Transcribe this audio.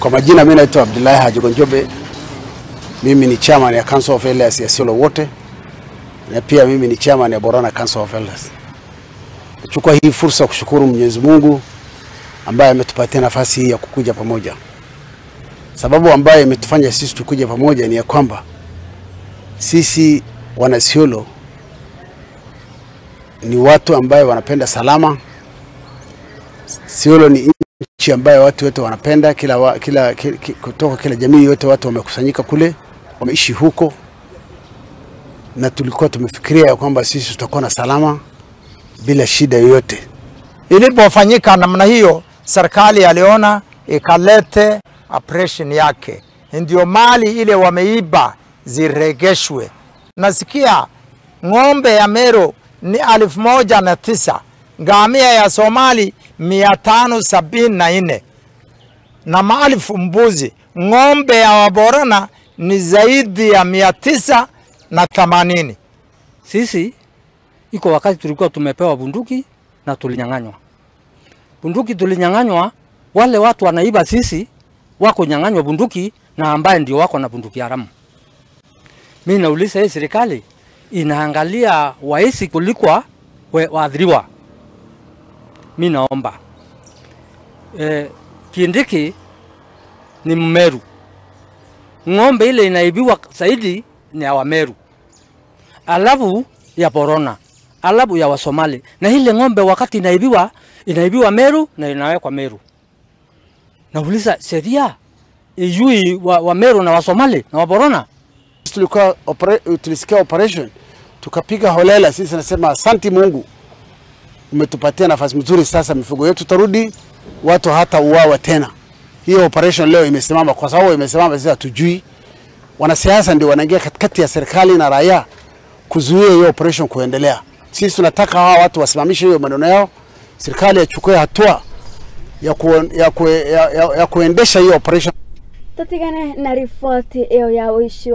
Kwa majina mimi naitwa Abdullahi Haji Gonjobe. Mimi ni chairman ya Council of Elders ya Isiolo wote. Na pia mimi ni chairman ya Borana Council of Elders. Nachukua hii fursa kushukuru Mwenyezi Mungu ambaye ametupatia nafasi hii ya kukuja pamoja. Sababu ambayo imetufanya sisi tukuje pamoja ni ya kwamba sisi wana Isiolo ni watu ambaye wanapenda salama. Isiolo ni nchi ambayo watu wote wanapenda, kutoka kila jamii yote watu wamekusanyika kule, wameishi huko. Na tulikuwa tumefikiria kwamba sisi tutakuwa na salama bila shida yoyote. Ilipofanyika namna hiyo, serikali aliona ikalete operation yake. Ndio mali ile wameiba ziregeshwe. Nasikia ng'ombe ya Meru ni 1009, ngamia ya Somali 574 na maelfu mbuzi. Ng'ombe ya Borana ni zaidi ya 980. Sisi iko wakati tulikuwa tumepewa bunduki na tulinyang'anywa. Bunduki tulinyang'anywa, wale watu wanaiba sisi wako nyang'anywa bunduki na ambaye ndio wako na bunduki haramu. Mimi nauliza hii serikali inaangalia Aici kuliko waathiriwa. Mimi naomba Kindiki ni Meru. Ng'ombe ile inaibiwa zaidi ni ya Meru. Alafu ya Borana, alafu ya Somali. Na ile ng'ombe wakati inaibiwa Meru na inawekwa Meru. Nauliza sheria ijui wa Meru na wa Somali na wa Borana. Tulisikia operation tukapiga holela. Sisi nasema asante Mungu, umetupatia nafasi mzuri. Sasa mifugo yetu tarudi, watu hata uawa tena. Hiyo operation leo imesimama kwa sababu imesimama sisi hatujui. Wanasiasa ndio wanaingia katikati ya serikali na raia kuzuia hiyo operation kuendelea. Sisi tunataka hawa watu wasimamishe hiyo maneno yao, serikali ichukue hatua ya kuendesha hiyo operation. Tatigane na ripoti ya Uici.